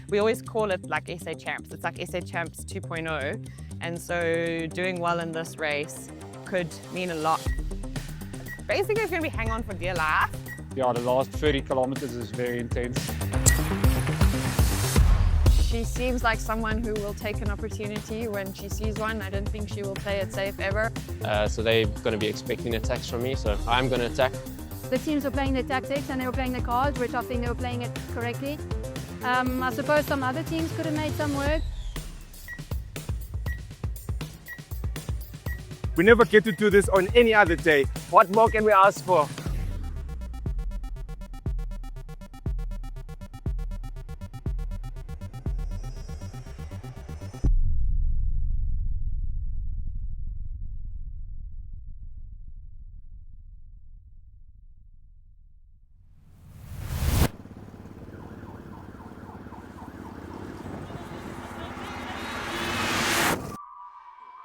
We always call it like SA Champs. It's like SA Champs 2.0. And so doing well in this race could mean a lot. Basically, it's going to be hang on for dear life. Yeah, the last 30 kilometers is very intense. She seems like someone who will take an opportunity when she sees one. I don't think she will play it safe ever. So they're going to be expecting attacks from me, so I'm going to attack. The teams were playing the tactics and they were playing the cards, which I think they were playing it correctly. I suppose some other teams could have made some work. We never get to do this on any other day. What more can we ask for?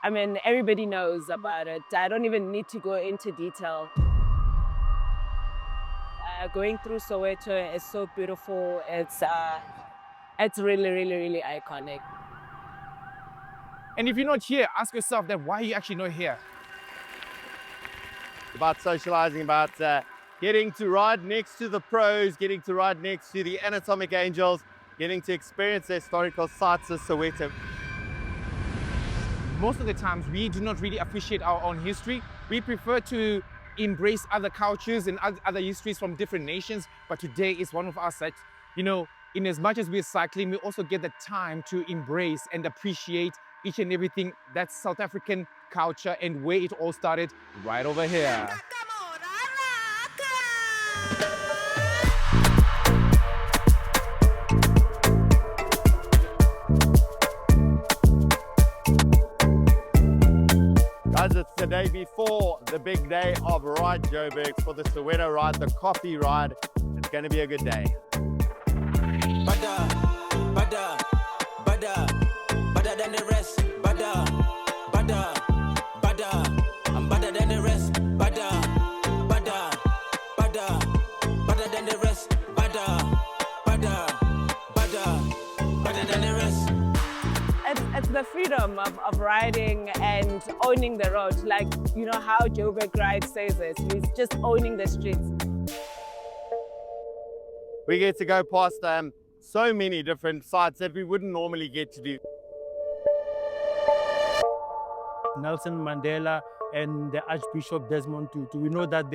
I mean, everybody knows about it. I don't even need to go into detail. Going through Soweto is so beautiful. It's really, really, really iconic. And if you're not here, ask yourself that why are you actually not here? About socializing, about getting to ride next to the pros, getting to ride next to the anatomic angels, getting to experience the historical sites of Soweto. Most of the times, we do not really appreciate our own history. We prefer to embrace other cultures and other histories from different nations. But today is one of us that, you know, in as much as we're cycling, we also get the time to embrace and appreciate each and everything that's South African culture and where it all started right over here. Guys, it's the day before the big day of Ride Joburg for the Soweto ride, the coffee ride. It's going to be a good day. Better than the rest. Better. I'm better than the rest. Better than the rest. Better than the rest. It's the freedom of riding and owning the road. Like, you know how Joburg Ride says it. He's just owning the streets. We get to go past so many different sites that we wouldn't normally get to do. Nelson Mandela and the Archbishop Desmond Tutu. We know that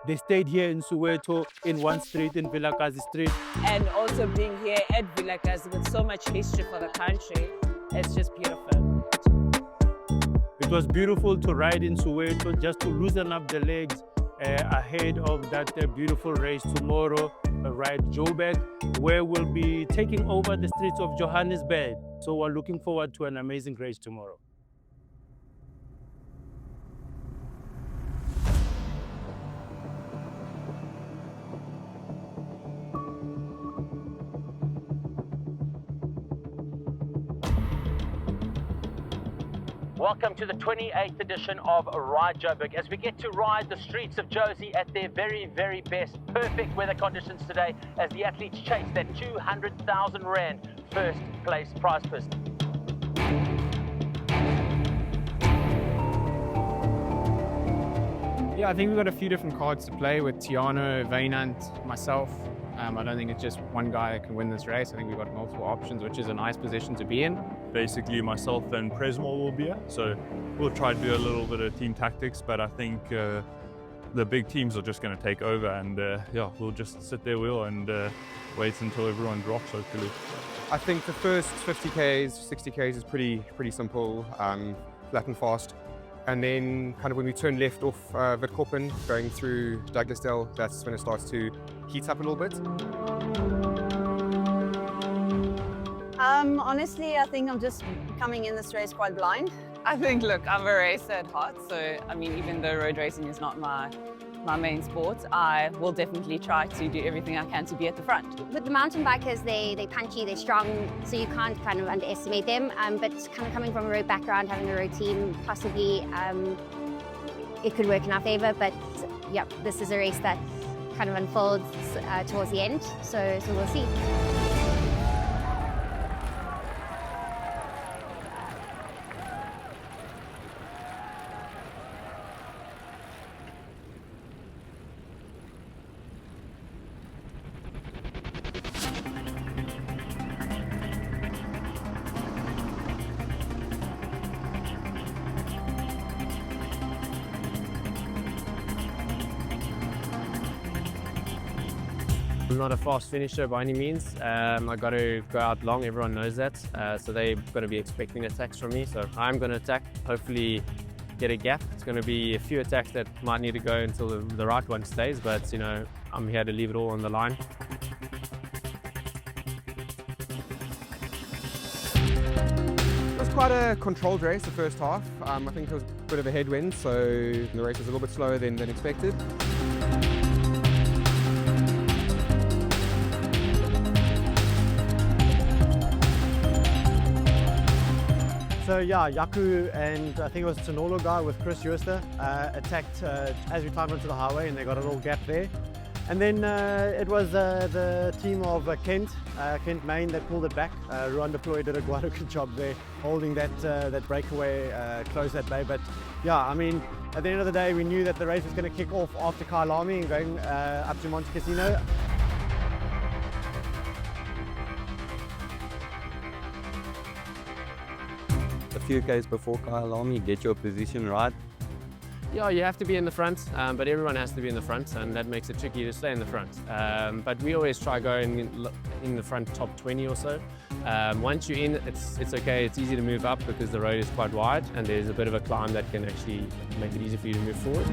they stayed here in Soweto in one street, in Vilakazi Street. And also being here at Vilakazi with so much history for the country, it's just beautiful. It was beautiful to ride in Soweto, just to loosen up the legs ahead of that beautiful race tomorrow, Ride Joburg, where we'll be taking over the streets of Johannesburg. So we're looking forward to an amazing race tomorrow. Welcome to the 28th edition of Ride Joburg as we get to ride the streets of Jozi at their very, very best. Perfect weather conditions today as the athletes chase that 200,000 Rand first place prize purse. Yeah, I think we've got a few different cards to play with Tiano, Vainant, myself. I don't think it's just one guy that can win this race. I think we've got multiple options, which is a nice position to be in. Basically, myself and Presmol will be here, so we'll try to do a little bit of team tactics, but I think the big teams are just going to take over, and yeah, we'll just sit there, and wait until everyone drops, hopefully. I think the first 50Ks, 60Ks is pretty simple, flat and fast. And then kind of when we turn left off Witkoppen, going through Douglasdale, that's when it starts to heat up a little bit. Honestly, I think I'm just coming in this race quite blind. I think, look, I'm a racer at heart, so I mean, even though road racing is not my main sport, I will definitely try to do everything I can to be at the front. With the mountain bikers, they're punchy, they're strong, so you can't kind of underestimate them. But kind of coming from a road background, having a road team, possibly it could work in our favour. But yeah, this is a race that kind of unfolds towards the end, so we'll see. I'm not a fast finisher by any means. I got to go out long, everyone knows that. So they're going to be expecting attacks from me. So I'm going to attack, hopefully get a gap. It's going to be a few attacks that might need to go until the right one stays, but you know, I'm here to leave it all on the line. It was quite a controlled race the first half. I think it was a bit of a headwind, so the race was a little bit slower than expected. So yeah, Yaku and I think it was Tsanolo guy with Chris Jooster attacked as we climbed onto the highway, and they got a little gap there. And then it was the team of Kent Main that pulled it back. Ruan Deploy did quite a good job there, holding that breakaway, close that bay. But yeah, I mean, at the end of the day, we knew that the race was going to kick off after Kailami and going up to Monte Casino. A few Ks before Kailami, get your position right. Yeah, you have to be in the front, but everyone has to be in the front, and that makes it tricky to stay in the front. But we always try going in the front top 20 or so. Once you're in, it's okay, it's easy to move up because the road is quite wide and there's a bit of a climb that can actually make it easy for you to move forward.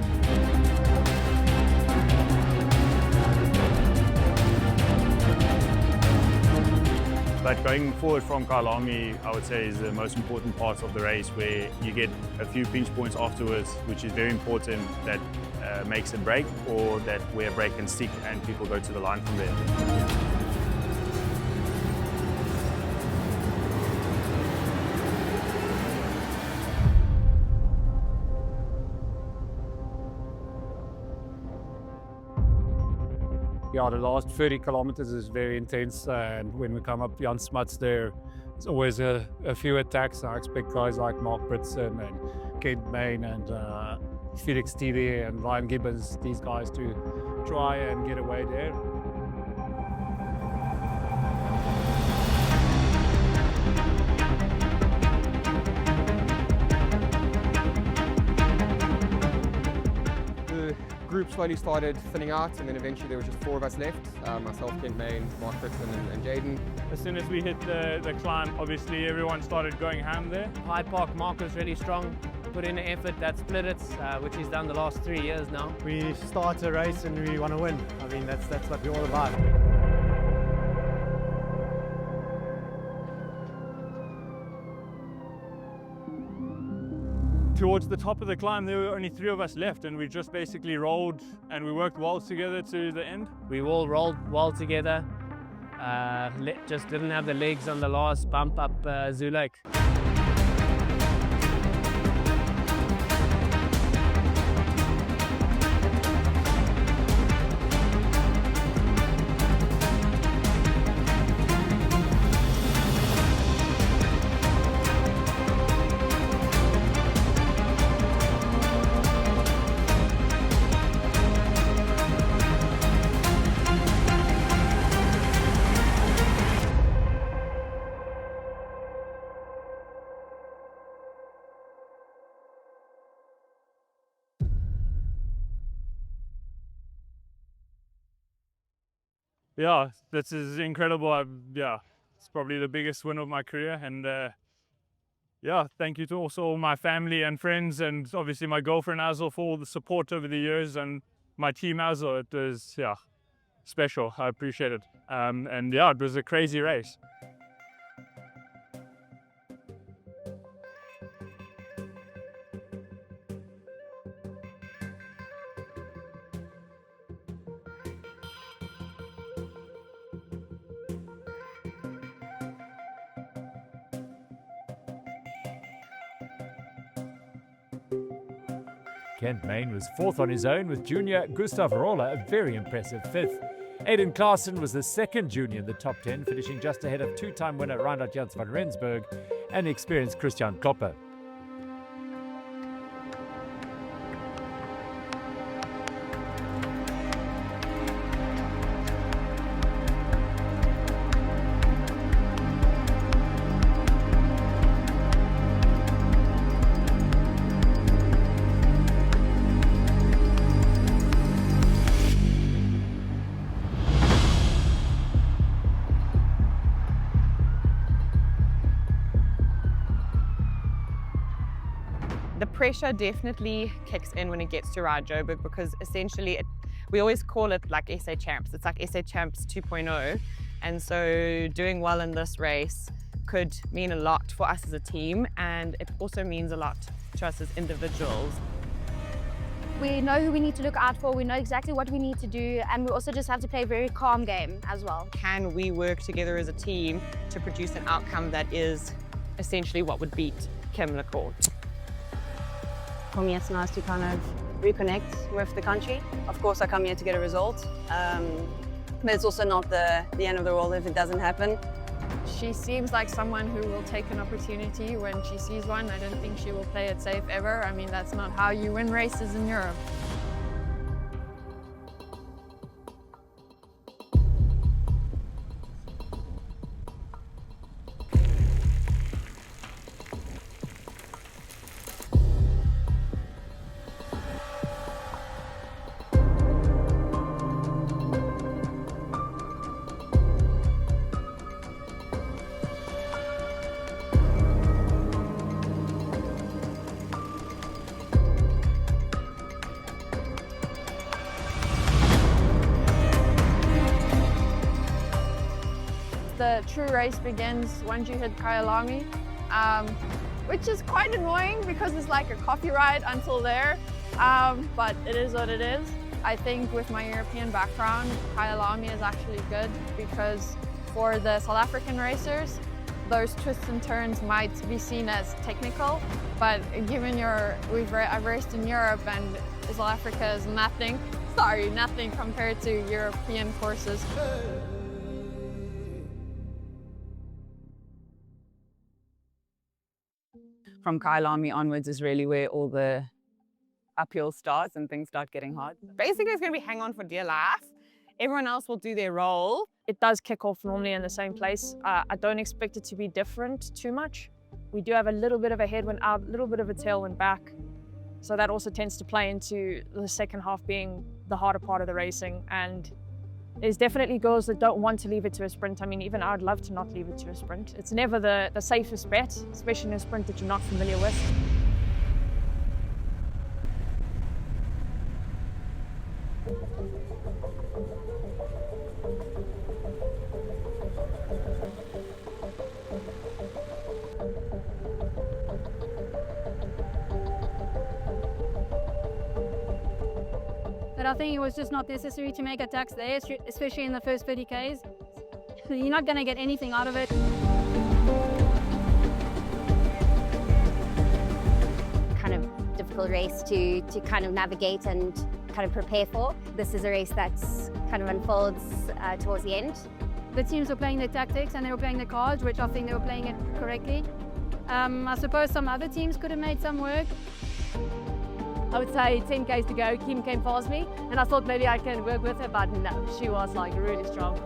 But going forward from Kailami, I would say, is the most important part of the race, where you get a few pinch points afterwards, which is very important, that makes a break, or that where a break can stick and people go to the line from there. Yeah, the last 30 kilometers is very intense, and when we come up Jan Smuts there's always a few attacks. I expect guys like Marc Pritzen and Kent Main and Felix TV and Ryan Gibbons, these guys to try and get away there. Group slowly started thinning out, and then eventually there were just 4 of us left, myself, Kent Main, Marc Pritzen and Jaedon. As soon as we hit the climb, obviously everyone started going ham there. Hyde Park, Marc was really strong, put in an effort, that split it, which he's done the last 3 years now. We start a race and we want to win. I mean, that's what we're all about. Towards the top of the climb, there were only 3 of us left, and we just basically rolled and we worked well together to the end. We all rolled well together, just didn't have the legs on the last bump up Zoo Lake. Yeah, this is incredible. Yeah, it's probably the biggest win of my career, and yeah, thank you to also all my family and friends, and obviously my girlfriend as well, for all the support over the years, and my team as well. It was, yeah, special. I appreciate it. And yeah, it was a crazy race. Kent Main was 4th on his own, with junior Gustav Rolla a very impressive 5th. Aiden Klaassen was the 2nd junior in the top 10, finishing just ahead of 2-time winner Reinhard Jans van Rensburg and experienced Christian Klopper. pressure definitely kicks in when it gets to Ride Joburg, because essentially we always call it like SA Champs. It's like SA Champs 2.0. And so doing well in this race could mean a lot for us as a team, and it also means a lot to us as individuals. We know who we need to look out for, we know exactly what we need to do, and we also just have to play a very calm game as well. Can we work together as a team to produce an outcome that is essentially what would beat Kim LaCourt? For me, it's nice to kind of reconnect with the country. Of course, I come here to get a result, but it's also not the end of the world if it doesn't happen. She seems like someone who will take an opportunity when she sees one. I don't think she will play it safe ever. I mean, that's not how you win races in Europe. The true race begins once you hit Kyalami, which is quite annoying because it's like a coffee ride until there, but it is what it is. I think with my European background, Kyalami is actually good because for the South African racers, those twists and turns might be seen as technical, but given I've raced in Europe and South Africa is nothing compared to European courses. From Kyalami onwards is really where all the uphill starts and things start getting hard. Basically, it's going to be hang on for dear life. Everyone else will do their role. It does kick off normally in the same place. I don't expect it to be different too much. We do have a little bit of a headwind out, a little bit of a tailwind back. So that also tends to play into the second half being the harder part of the racing. And there's definitely girls that don't want to leave it to a sprint. I mean, even I'd love to not leave it to a sprint. It's never the safest bet, especially in a sprint that you're not familiar with. But I think it was just not necessary to make attacks there, especially in the first 30 Ks. You're not going to get anything out of it. Kind of difficult race to kind of navigate and kind of prepare for. This is a race that's kind of unfolds towards the end. The teams were playing the tactics and they were playing the cards, which I think they were playing it correctly. I suppose some other teams could have made some work. I would say 10 Ks to go, Kim came past me, and I thought maybe I can work with her, but no, she was like really strong.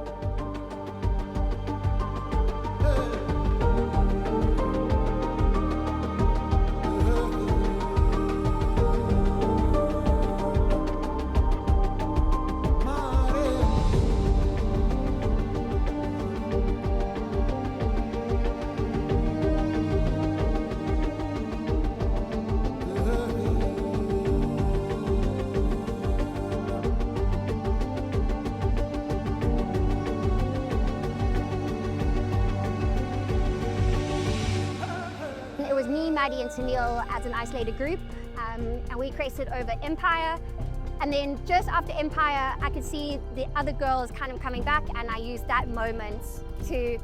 Maddie and Sunil as an isolated group, and we crested over Empire. And then just after Empire, I could see the other girls kind of coming back, and I used that moment to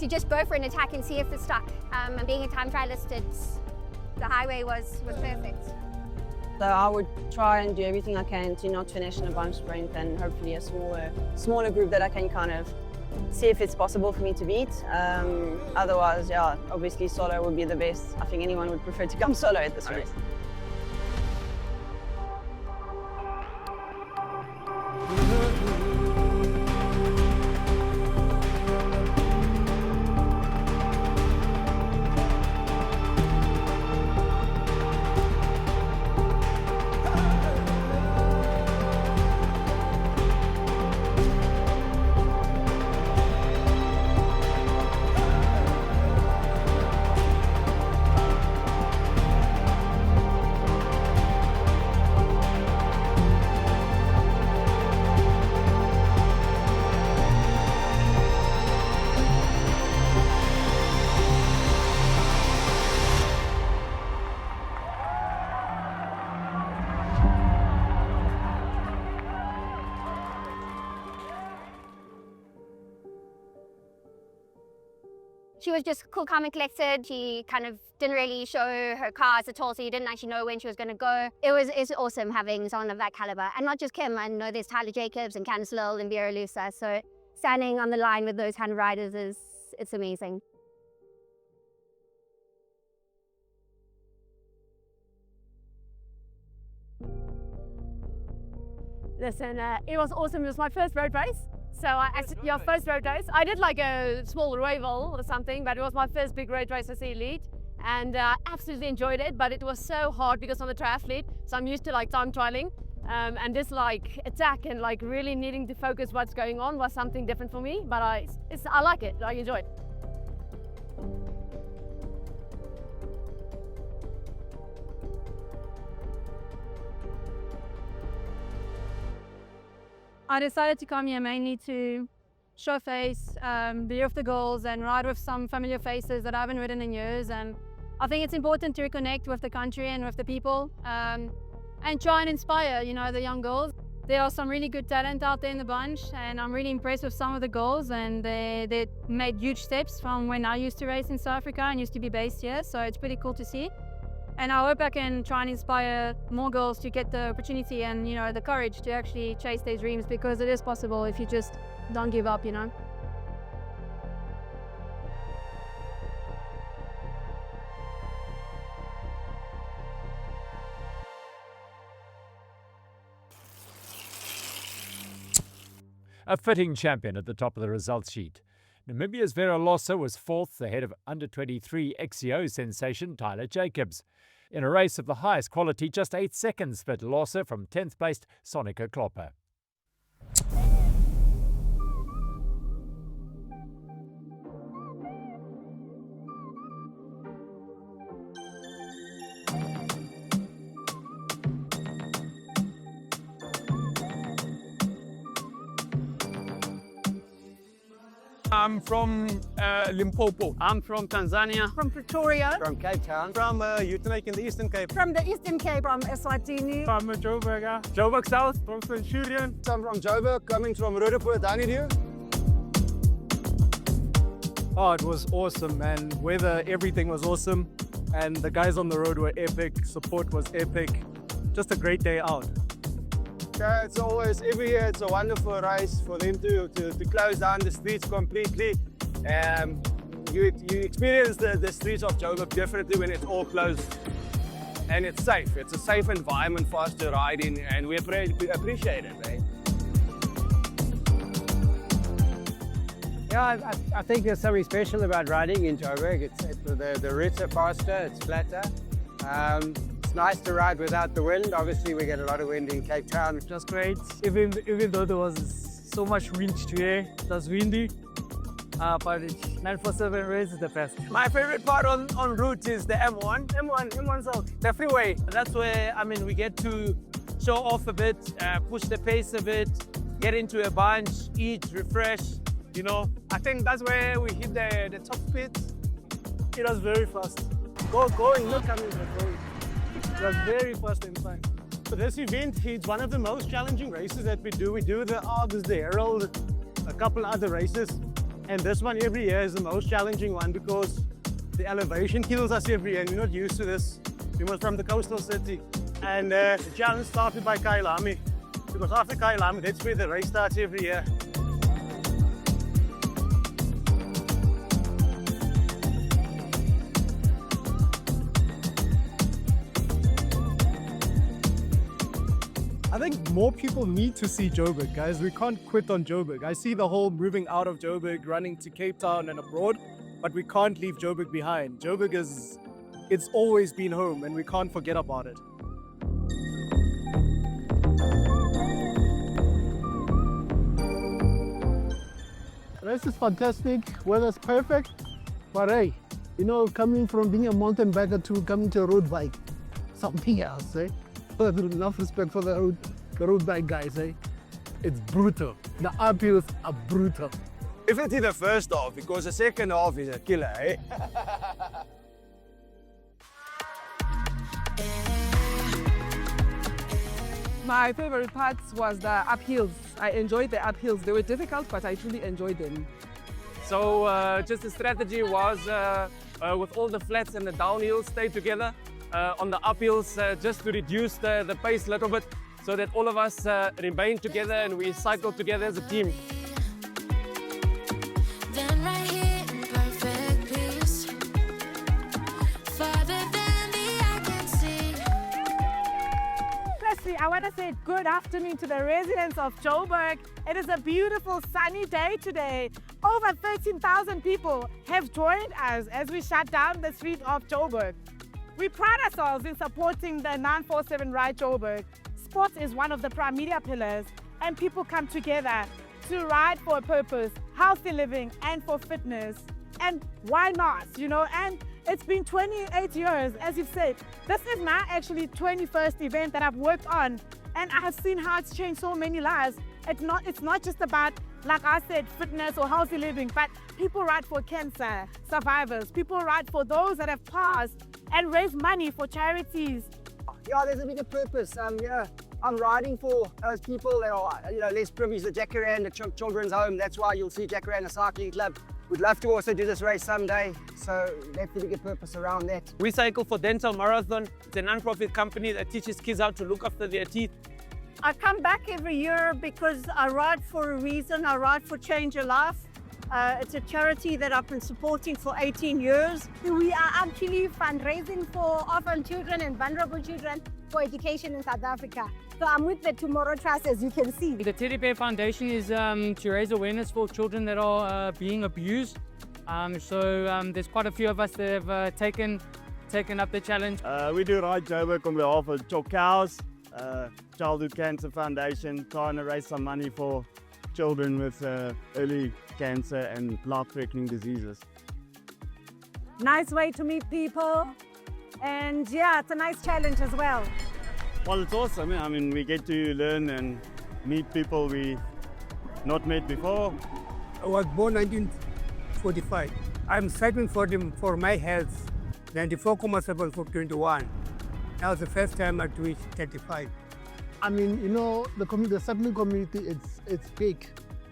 just go for an attack and see if it stuck. And being a time trialist, the highway was perfect. So I would try and do everything I can to not finish in a bunch sprint, and hopefully a smaller group that I can kind of see if it's possible for me to beat. Otherwise, yeah, obviously solo would be the best. I think anyone would prefer to come solo at this race. She was just cool, calm and collected. She kind of didn't really show her cards at all, so you didn't actually know when she was going to go. It's awesome having someone of that caliber. And not just Kim, I know there's Tyler Jacobs and Candice Lil and Vera Lusa. So standing on the line with those kind of riders it's amazing. Listen, it was awesome. It was my first road race. So first road race. I did like a small rival or something, but it was my first big road race as the elite. And absolutely enjoyed it, but it was so hard because I'm a triathlete, so I'm used to like time trialing. And this like attack and like really needing to focus what's going on was something different for me, but I like it, I enjoy it. I decided to come here mainly to show face, be with the girls and ride with some familiar faces that I haven't ridden in years. And I think it's important to reconnect with the country and with the people and try and inspire, you know, the young girls. There are some really good talent out there in the bunch, and I'm really impressed with some of the girls, and they made huge steps from when I used to race in South Africa and used to be based here, so it's pretty cool to see. And I hope I can try and inspire more girls to get the opportunity and, you know, the courage to actually chase their dreams, because it is possible if you just don't give up, you know. A fitting champion at the top of the results sheet. Namibia's Vera Lossa was fourth ahead of under-23 XCO sensation Tyler Jacobs. In a race of the highest quality, just 8 seconds split Lossa from 10th placed Sonica Klopper. I'm from Limpopo. I'm from Tanzania. From Pretoria. From Cape Town. From Uitenhage in the Eastern Cape. From the Eastern Cape. From Eswatini. From Joburg. Joburg South. From Centurion. I'm from Joburg, coming from Roodepoort, Honeydew. Oh, it was awesome, man. Weather, everything was awesome. And the guys on the road were epic. Support was epic. Just a great day out. Yeah, it's always, every year it's a wonderful race for them to close down the streets completely. You experience the streets of Joburg differently when it's all closed. And it's safe. It's a safe environment for us to ride in, and we appreciate it, right? Yeah, I think there's something special about riding in Joburg. The routes are faster, it's flatter. It's nice to ride without the wind. Obviously, we get a lot of wind in Cape Town. It was great, even though there was so much wind today. It was windy, but 947 race is the best. My favorite part on route is the M1 South, the freeway. That's where, I mean, we get to show off a bit, push the pace a bit, get into a bunch, eat, refresh, you know. I think that's where we hit the top speed. It was very fast. Going, not coming, but going. It was very fast and fine. So this event is one of the most challenging races that we do. We do the Argus, the Herald, a couple other races. And this one every year is the most challenging one because the elevation kills us every year and we're not used to this. We were from the coastal city. And the challenge started by Kailami. Because after Kailami, that's where the race starts every year. I think more people need to see Joburg, guys. We can't quit on Joburg. I see the whole moving out of Joburg, running to Cape Town and abroad, but we can't leave Joburg behind. Joburg it's always been home and we can't forget about it. Race is fantastic, weather's perfect, but hey, you know, coming from being a mountain biker to coming to a road bike, something else, eh? Enough respect for the road bike guys, eh? It's brutal. The uphills are brutal. Definitely the first half, because the second half is a killer, eh? My favorite parts was the uphills. I enjoyed the uphills. They were difficult, but I truly enjoyed them. So just the strategy was with all the flats and the downhills, stay together. On the uphills, just to reduce the pace a little bit, so that all of us remain together and we cycle together as a team. Firstly, I want to say good afternoon to the residents of Joburg. It is a beautiful sunny day today. Over 13,000 people have joined us as we shut down the street of Joburg. We pride ourselves in supporting the 947 Ride Joburg. Sports is one of the prime media pillars, and people come together to ride for a purpose, healthy living, and for fitness. And why not, you know? And it's been 28 years, as you've said. This is my actually 21st event that I've worked on, and I have seen how it's changed so many lives. It's not just about, like I said, fitness or healthy living, but people ride for cancer survivors. People ride for those that have passed and raise money for charities. Yeah, there's a bigger purpose. I'm riding for those people that are, less privileged. The Jacaranda Children's Home. That's why you'll see Jacaranda Cycling Club. We'd love to also do this race someday. So that's the bigger purpose around that. We cycle for Dental Marathon. It's a non-profit company that teaches kids how to look after their teeth. I come back every year because I ride for a reason. I ride for Change Your Life. It's a charity that I've been supporting for 18 years. We are actually fundraising for orphan children and vulnerable children for education in South Africa. So I'm with the Tomorrow Trust, as you can see. The Teddy Bear Foundation is to raise awareness for children that are being abused. There's quite a few of us that have taken up the challenge. We do Ride Joburg on behalf of Chokau's Childhood Cancer Foundation, trying to raise some money for children with early cancer and life-threatening diseases. Nice way to meet people, and yeah, it's a nice challenge as well. Well, it's awesome. I mean, we get to learn and meet people we not met before. I was born 1945. I'm cycling for my health. 94.7 for 21. Now it's the first time I reached 35. I mean, the cycling community, it's big.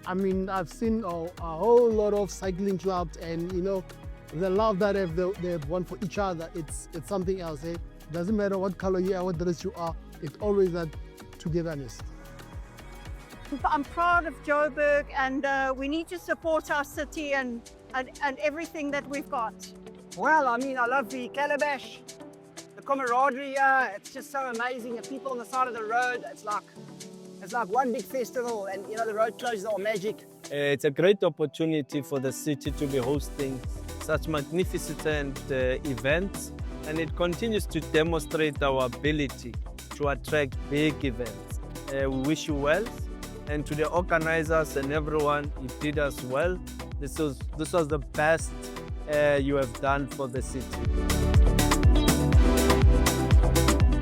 I mean, I've seen a whole lot of cycling clubs, and the love that they have one for each other. It's something else. Eh? Doesn't matter what color you are, what dress you are. It's always that togetherness. I'm proud of Joburg, and we need to support our city and everything that we've got. Well, I mean, I love the calabash. The camaraderie, it's just so amazing. The people on the side of the road, it's like one big festival, and the road closures are magic. It's a great opportunity for the city to be hosting such magnificent events, and it continues to demonstrate our ability to attract big events. We wish you well, and to the organizers and everyone, you did us well. This was the best you have done for the city.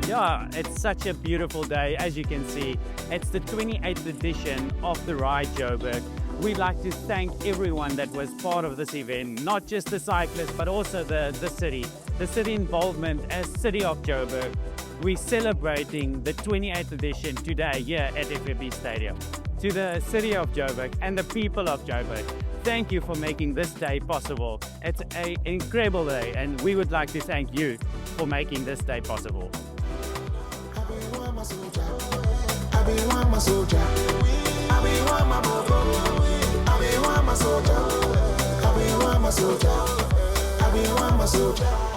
Yeah, it's such a beautiful day, as you can see. It's the 28th edition of the Ride Joburg. We'd like to thank everyone that was part of this event, not just the cyclists, but also the city involvement as City of Joburg. We're celebrating the 28th edition today here at FNB Stadium. To the City of Joburg and the people of Joburg, thank you for making this day possible. It's an incredible day, and we would like to thank you for making this day possible. I be one, my soldier.